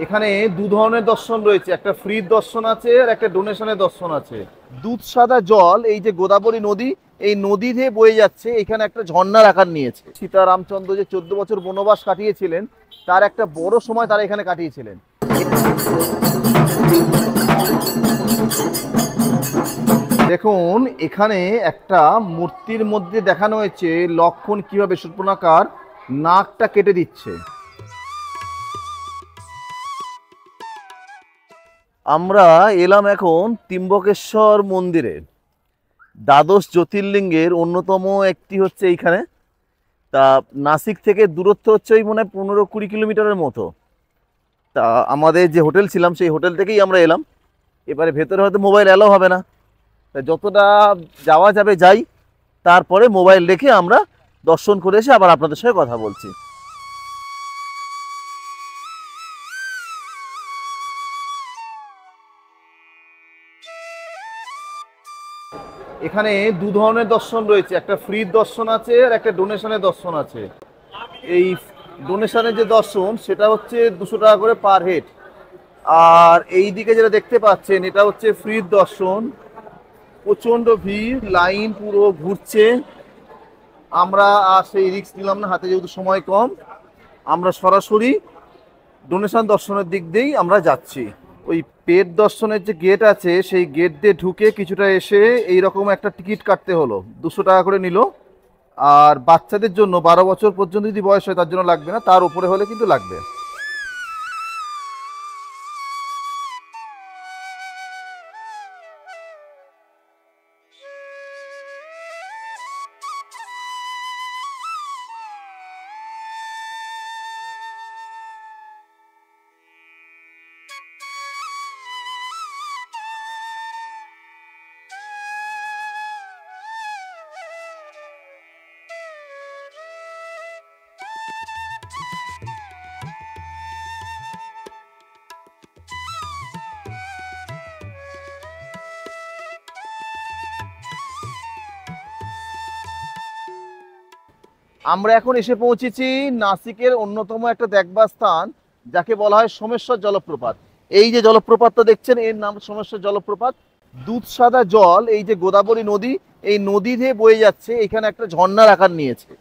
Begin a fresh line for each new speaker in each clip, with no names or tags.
এখানে দু ধরনের দর্শন রয়েছে, একটা ফ্রি দর্শন আছে আর একটা ডোনেশনের দর্শন আছে। দুধ সাদা জল, এই যে গোদাবরী নদী, এই নদী দিয়ে বয়ে যাচ্ছে, এখানে একটা ঝর্ণার আকার নিয়েছে। সীতা রামচন্দ্র যে 14 বছর বনবাস কাটিয়েছিলেন, তার একটা বড় সময় তারা এখানে কাটিয়েছিলেন। দেখুন, এখানে একটা মূর্তির মধ্যে দেখানো হয়েছে লক্ষণ কিভাবে শূর্পণখার নাকটা কেটে দিচ্ছে। আমরা এলাম এখন ত্রিম্বকেশ্বর মন্দিরে। দ্বাদশ জ্যোতির্লিঙ্গের অন্যতম একটি হচ্ছে এইখানে। তা নাসিক থেকে দূরত্ব হচ্ছে ওই মনে হয় 15-20 কিলোমিটারের মতো। তা আমাদের যে হোটেল ছিলাম সেই হোটেল থেকেই আমরা এলাম। এবারে ভেতরে হয়তো মোবাইল অ্যালাও হবে না, তা যতটা যাওয়া যাবে যাই, তারপরে মোবাইল রেখে আমরা দর্শন করে এসে আবার আপনাদের সঙ্গে কথা বলছি। এখানে দু ধরনের দর্শন রয়েছে, একটা ফ্রি দর্শন আছে আর একটা ডোনেশনের দর্শন আছে। এই ডোনেশনের যে দর্শন সেটা হচ্ছে 200 টাকা করে পার হেড। আর এই দিকে যেটা দেখতে পাচ্ছেন এটা হচ্ছে ফ্রি দর্শন। প্রচণ্ড ভিড়, লাইন পুরো ঘুরছে। আমরা আর সেই রিস্ক নিলাম না, হাতে যেহেতু সময় কম, আমরা সরাসরি ডোনেশন দর্শনের দিক দিয়েই আমরা যাচ্ছি। ওই পেট দর্শনের যে গেট আছে সেই গেট দিয়ে ঢুকে কিছুটা এসে এইরকম একটা টিকিট কাটতে হলো, 200 টাকা করে নিল। আর বাচ্চাদের জন্য 12 বছর পর্যন্ত যদি বয়স হয় তার জন্য লাগবে না, তার উপরে হলে কিন্তু লাগবে। আমরা এখন এসে পৌঁছেছি নাসিকের অন্যতম একটা দেখবার স্থান, যাকে বলা হয় সোমেশ্বর জলপ্রপাত। এই যে জলপ্রপাতটা দেখছেন এর নাম সোমেশ্বর জলপ্রপাত। দুধ সাদা জল, এই যে গোদাবরী নদী, এই নদী দিয়ে বয়ে যাচ্ছে, এখানে একটা ঝর্ণার আকার নিয়েছে।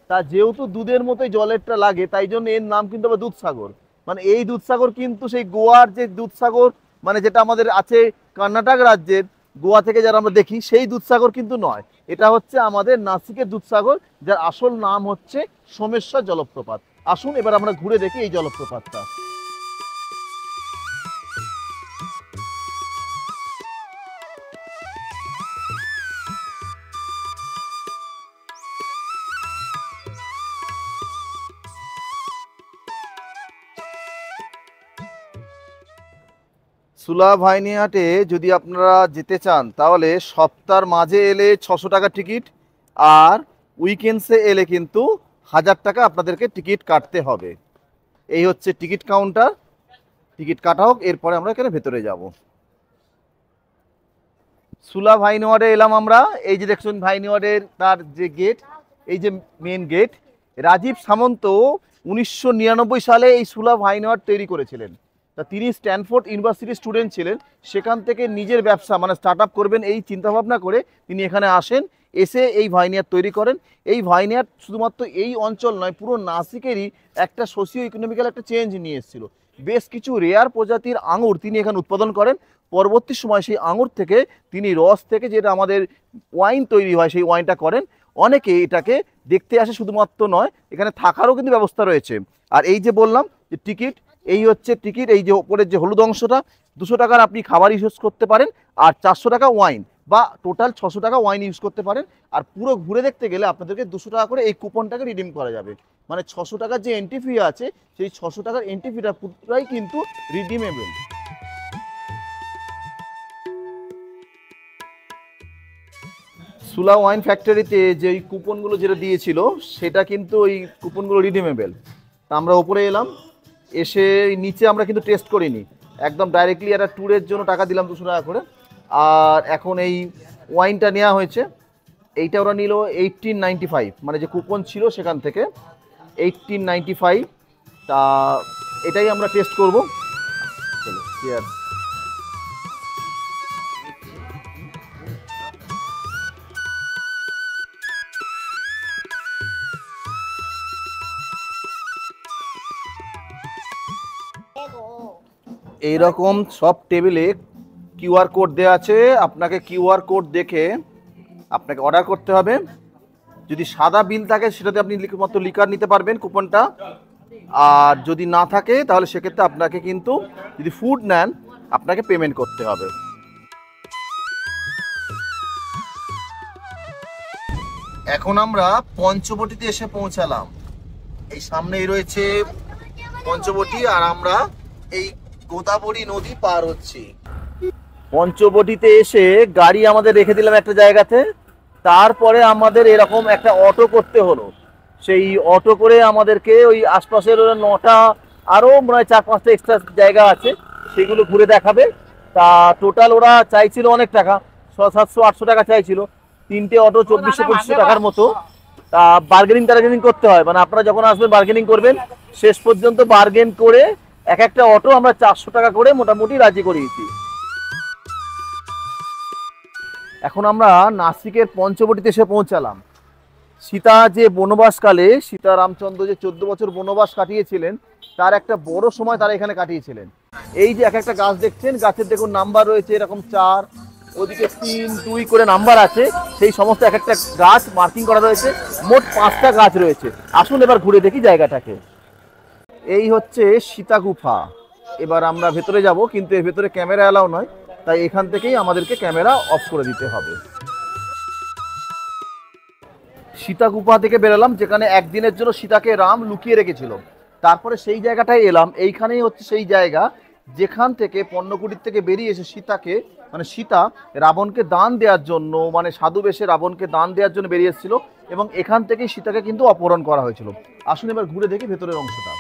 তা যেহেতু দুধের মতোই জলেরটা লাগে, তাই জন্য এর নাম কিন্তু আবার দুধসাগর। মানে এই দুধসাগর কিন্তু সেই গোয়ার যে দুধসাগর, মানে যেটা আমাদের আছে কর্ণাটক রাজ্যের গোয়া থেকে যারা আমরা দেখি, সেই দুধসাগর কিন্তু নয়। এটা হচ্ছে আমাদের নাসিকের দুধসাগর, যার আসল নাম হচ্ছে সোমেশ্বর জলপ্রপাত। আসুন এবার আমরা ঘুরে দেখি এই জলপ্রপাতটা। সুলা ভাইনিহাটে যদি আপনারা যেতে চান তাহলে সপ্তাহের মাঝে এলে 600 টাকা টিকিট, আর উইকেন্ডসে এলে কিন্তু 1000 টাকা আপনাদেরকে টিকিট কাটতে হবে। এই হচ্ছে টিকিট কাউন্টার, টিকিট কাটা হোক, এরপরে আমরা এখানে ভেতরে যাব। সুলা ভাইনিহাটে এলাম আমরা। এই যে দেখছেন ভাইনিহাটের তার যে গেট, এই যে মেন গেট। রাজীব সামন্ত 1999 সালে এই সুলা ভাইনিহাট তৈরি করেছিলেন। তা তিনি স্ট্যানফোর্ড ইউনিভার্সিটির স্টুডেন্ট ছিলেন, সেখান থেকে নিজের ব্যবসা মানে স্টার্ট আপ করবেন এই চিন্তাভাবনা করে তিনি এখানে আসেন, এসে এই ভাইনিহাট তৈরি করেন। এই ভাইনিহাট শুধুমাত্র এই অঞ্চল নয়, পুরো নাসিকেরই একটা সোশিও ইকোনমিক্যাল একটা চেঞ্জ নিয়ে এসেছিল। বেশ কিছু রেয়ার প্রজাতির আঙুর তিনি এখানে উৎপাদন করেন। পরবর্তী সময় সেই আঙুর থেকে তিনি রস থেকে যেটা আমাদের ওয়াইন তৈরি হয় সেই ওয়াইনটা করেন। অনেকে এটাকে দেখতে আসে শুধুমাত্র নয়, এখানে থাকারও কিন্তু ব্যবস্থা রয়েছে। আর এই যে বললাম যে টিকিট, এই হচ্ছে টিকিট। এই যে ওপরের যে হলুদ অংশটা, 200 টাকার আপনি খাবার ইউজ করতে পারেন, আর 400 টাকা ওয়াইন, বা টোটাল 600 টাকা ওয়াইন ইউজ করতে পারেন। আর পুরো ঘুরে দেখতে গেলে আপনাদেরকে 200 টাকা করে এই কুপনটাকে রিডিম করা যাবে। মানে 600 টাকার যে এন্ট্রি ফি আছে, সেই 600 টাকার এন্ট্রি ফিটা পুরোটাই কিন্তু রিডিমেবল। সুলা ওয়াইন ফ্যাক্টরিতে যে ওই কুপনগুলো যেটা দিয়েছিল সেটা কিন্তু ওই কুপনগুলো রিডিমেবল। তা আমরা ওপরে এলাম, এসে নিচে আমরা কিন্তু টেস্ট করিনি, একদম ডাইরেক্টলি একটা ট্যুরের জন্য টাকা দিলাম 200 টাকা করে। আর এখন এই ওয়াইনটা নেওয়া হয়েছে, এইটা ওরা নিল 1895, মানে যে কুপন ছিল সেখান থেকে 1895। তা এটাই আমরা টেস্ট করব। চলো cheers। এইরকম সব টেবিলে কিউআর কোড দেওয়া আছে, আপনাকে কিউআর কোড দেখে আপনাকে অর্ডার করতে হবে। যদি সাদা বিল থাকে সেটাতে আপনি মাত্র লিকার নিতে পারবেন কুপনটা, আর যদি না থাকে তাহলে সেক্ষেত্রে আপনাকে কিন্তু যদি ফুড নেন আপনাকে পেমেন্ট করতে হবে। এখন আমরা পঞ্চবটিতে এসে পৌঁছালাম। এই সামনেই রয়েছে পঞ্চবটি, আর আমরা এই গোদাবরী নদী পার হচ্ছি। পঞ্চবটিতে এসে গাড়ি আমাদের রেখে দিলাম একটা জায়গাতে, তারপরে আমাদের এরকম একটা অটো করতে হলো। সেই অটো করে আমাদেরকে ওই আশপাশের 9টা আরও মনে হয় 4-5টা এক্সট্রা জায়গা আছে, সেগুলো ঘুরে দেখাবে। তা টোটাল ওরা চাইছিল অনেক টাকা, 700-800 টাকা চাইছিল। 3টে অটো 2400-2500 টাকার মতো। তা বার্গেনিং করতে হয়, মানে আপনারা যখন আসবেন বার্গেনিং করবেন। শেষ পর্যন্ত বার্গেন করে এক একটা অটো আমরা 400 টাকা করে মোটামুটি রাজি করিয়েছি। এখন আমরা নাসিকের পঞ্চবটিতে এসে পৌঁছালাম। সীতা যে বনবাসকালে সীতা রামচন্দ্র যে 14 বছর বনবাস কাটিয়েছিলেন, তার একটা বড় সময় তারা এখানে কাটিয়েছিলেন। এই যে এক একটা গাছ দেখছেন, গাছের দেখুন নাম্বার রয়েছে এরকম 4, ওদিকে 3, 2 করে নাম্বার আছে। সেই সমস্ত এক একটা গাছ মার্কিং করা রয়েছে। মোট 5টা গাছ রয়েছে। আসুন এবার ঘুরে দেখি জায়গাটাকে। এই হচ্ছে সীতা গুফা। এবার আমরা ভেতরে যাব, কিন্তু এর ভেতরে ক্যামেরা অ্যালাউ নয়, তাই এখান থেকেই আমাদেরকে ক্যামেরা অফ করে দিতে হবে। সীতা গুফা থেকে বেরোলাম, যেখানে একদিনের জন্য সীতাকে রাম লুকিয়ে রেখেছিল। তারপরে সেই জায়গাটায় এলাম। এইখানেই হচ্ছে সেই জায়গা যেখান থেকে পর্ণকুটির থেকে বেরিয়ে এসে সীতাকে, মানে সীতা রাবণকে দান দেওয়ার জন্য, মানে সাধু বেশে রাবণকে দান দেওয়ার জন্য বেরিয়ে এসেছিল, এবং এখান থেকেই সীতাকে কিন্তু অপহরণ করা হয়েছিল। আসুন এবার ঘুরে দেখি ভেতরের অংশটা।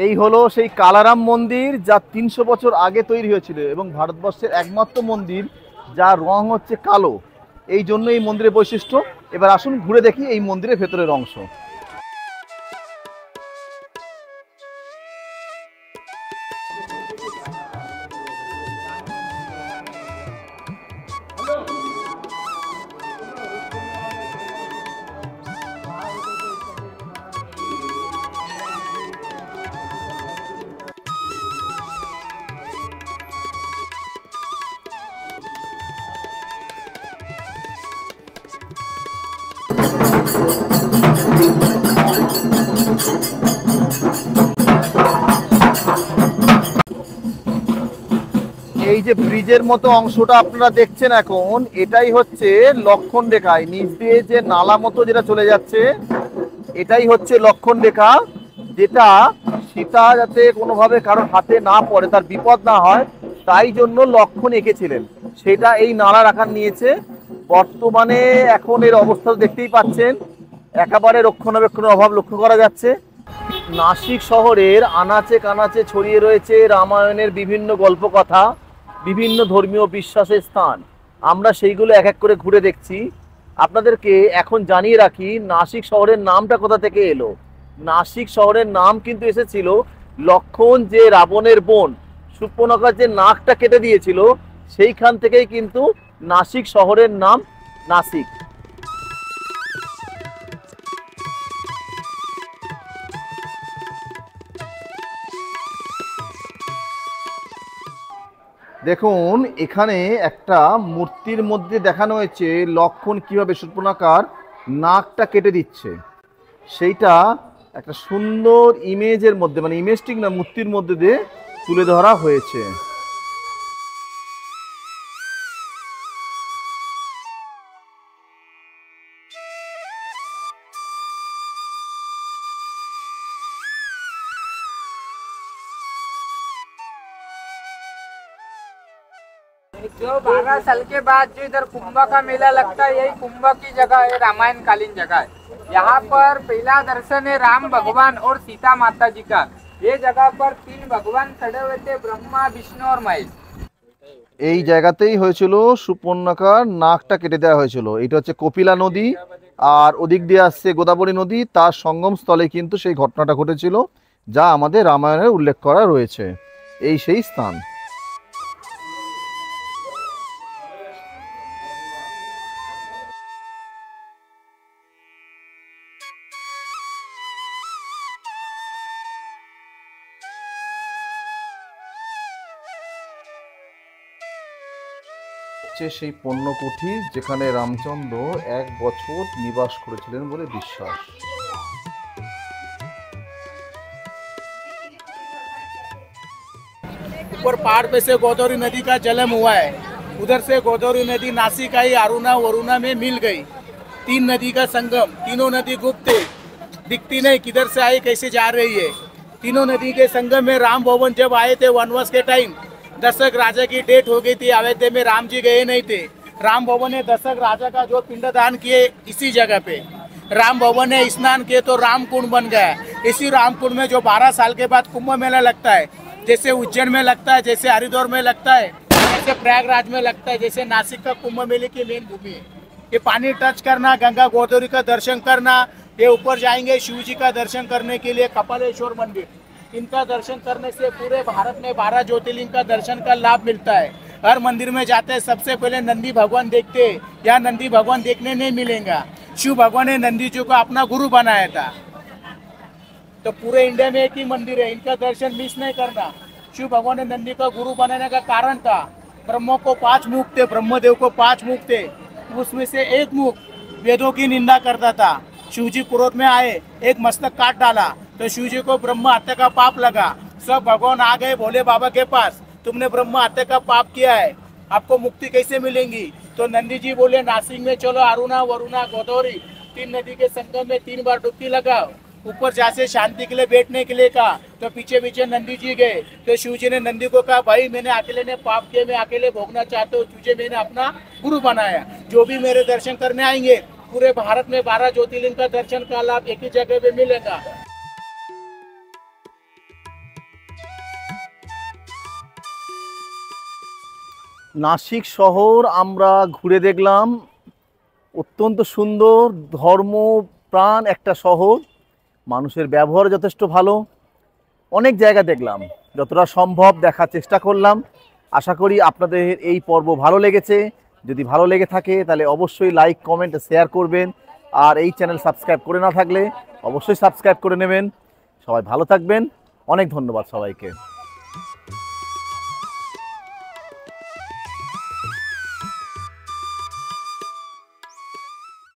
এই হলো সেই কালারাম মন্দির, যা 300 বছর আগে তৈরি হয়েছিল, এবং ভারতবর্ষের একমাত্র মন্দির যার রং হচ্ছে কালো। এই জন্য এই মন্দিরের বৈশিষ্ট্য। এবার আসুন ঘুরে দেখি এই মন্দিরের ভেতরের অংশ। এই যে ব্রিজের মতো অংশটা আপনারা দেখছেন এখন, এটাই হচ্ছে লক্ষণ রেখা। নিচ দিয়ে যে নালা মতো যেটা চলে যাচ্ছে, এটাই হচ্ছে লক্ষণ রেখা, যেটা সীতা যাতে কোনোভাবে কারোর হাতে না পড়ে, তার বিপদ না হয়, তাই জন্য লক্ষণ এঁকেছিলেন। সেটা এই নালার আকার নিয়েছে। বর্তমানে এখন এর অবস্থা দেখতেই পাচ্ছেন, একেবারে রক্ষণাবেক্ষণের অভাব লক্ষ্য করা যাচ্ছে। নাসিক শহরের আনাচে কানাচে ছড়িয়ে রয়েছে রামায়ণের বিভিন্ন গল্প কথা, বিভিন্ন ধর্মীয় বিশ্বাসের স্থান। আমরা সেইগুলো এক এক করে ঘুরে দেখছি। আপনাদেরকে এখন জানিয়ে রাখি নাসিক শহরের নামটা কোথা থেকে এলো। নাসিক শহরের নাম কিন্তু এসেছিল লক্ষণ যে রাবণের বোন সুপ্রনখার যে নাকটা কেটে দিয়েছিল, সেইখান থেকেই কিন্তু নাসিক শহরের নাম নাসিক। দেখুন এখানে একটা মূর্তির মধ্যে দেখানো হয়েছে লক্ষণ কিভাবে সুপ্রনখার নাকটা কেটে দিচ্ছে। সেইটা একটা সুন্দর ইমেজের মধ্যে, মানে ইমেজটিক না, মূর্তির মধ্যে দিয়ে তুলে ধরা হয়েছে।
जो 12 साल के बाद जो इधर कुंभ का मेला लगता है, यही कुंभ की जगह है, रामायण कालीन जगह है। यहाँ पर पहला दर्शन है राम भगवान और सीता माता जी का। ये जगह पर 3 भगवान खड़े हुए थे, ब्रह्मा विष्णु और महेश।
এই জায়গাতেই হয়েছিল সুপর্ণখার নাকটা কেটে দেওয়া হয়েছিল। এটা হচ্ছে কপিলা নদী, আর ওদিক দিয়ে আসছে গোদাবরী নদী, তার সঙ্গম স্থলে কিন্তু সেই ঘটনাটা ঘটেছিল, যা আমাদের রামায়ণে উল্লেখ করা রয়েছে। এই সেই স্থান। সেই পণ্যকুঠি যেখানে রামচন্দ্র 1 বছর নিবাস করেছিলেন বলে বিশ্বাস।
ऊपर पहाड़ पे से गोदावरी नदी का जन्म हुआ है। उधर से गोदावरी नदी नासिक आई, अरुणा वरुणा में मिल गई। 3 नदी का संगम, तीनों नदी गुप्त है, दिखती नहीं किधर से आई कैसे जा रही है। तीनों नदी के संगम में राम भवन जब आए थे वनवास के टाइम, दशरथ राजा की डेथ हो गई थी, अयोध्या में राम जी गए नहीं थे। राम भवन ने दशरथ राजा का जो पिंडदान किए इसी जगह पे राम भवन ने स्नान किए तो राम कुंड बन गया। इसी राम कुंड में जो 12 साल के बाद कुंभ मेला लगता है, जैसे उज्जैन में लगता है, जैसे हरिद्वार में लगता है, जैसे प्रयागराज में लगता है, जैसे नासिक का कुंभ मेले की मेन भूमि है। ये पानी टच करना, गंगा गोदावरी का दर्शन करना, ये ऊपर जाएंगे शिव जी का दर्शन करने के लिए कपालेश्वर मंदिर, इनका दर्शन करने से पूरे भारत में 12 ज्योतिर्लिंग का दर्शन का लाभ मिलता है। हर मंदिर में जाते हैं सबसे पहले नंदी भगवान देखते हैं, यहाँ नंदी भगवान देखने नहीं मिलेगा। शिव भगवान ने नंदी जी को अपना गुरु बनाया था। तो पूरे इंडिया में एक ही मंदिर है, इनका दर्शन मिस नहीं करना। शिव भगवान ने नंदी का गुरु बनाने का कारण था, ब्रह्मा को 5 मुख थे, ब्रह्मदेव को 5 मुख थे, उसमें से एक मुख वेदों की निंदा करता था। शिव जी क्रोध में आए, एक मस्तक काट डाला, तो शिव जी को ब्रह्म हत्या का पाप लगा। सब भगवान आ गए भोले बाबा के पास, तुमने ब्रह्म हत्या का पाप किया है, आपको मुक्ति कैसे मिलेंगी। तो नंदी जी बोले नासिक में चलो, अरुणा वरुणा गोदावरी 3 नदी के संगम में 3 बार डुबकी लगाओ। ऊपर जासे शांति के लिए बैठने के लिए कहा, तो पीछे पीछे नंदी जी गए। तो शिव जी ने नंदी को कहा, भाई मैंने अकेले ने पाप किए, मैं अकेले भोगना चाहता हूँ, तुझे मैंने अपना गुरु बनाया। जो भी मेरे दर्शन करने आएंगे पूरे भारत में 12 ज्योतिर्लिंग का दर्शन का लाभ एक ही जगह पे मिलेगा।
নাসিক শহর আমরা ঘুরে দেখলাম, অত্যন্ত সুন্দর ধর্মপ্রাণ একটা শহর, মানুষের ব্যবহার যথেষ্ট ভালো। অনেক জায়গা দেখলাম, যতটা সম্ভব দেখার চেষ্টা করলাম। আশা করি আপনাদের এই পর্ব ভালো লেগেছে। যদি ভালো লেগে থাকে তাহলে অবশ্যই লাইক কমেন্ট শেয়ার করবেন, আর এই চ্যানেল সাবস্ক্রাইব করে না থাকলে অবশ্যই সাবস্ক্রাইব করে নেবেন। সবাই ভালো থাকবেন, অনেক ধন্যবাদ সবাইকে।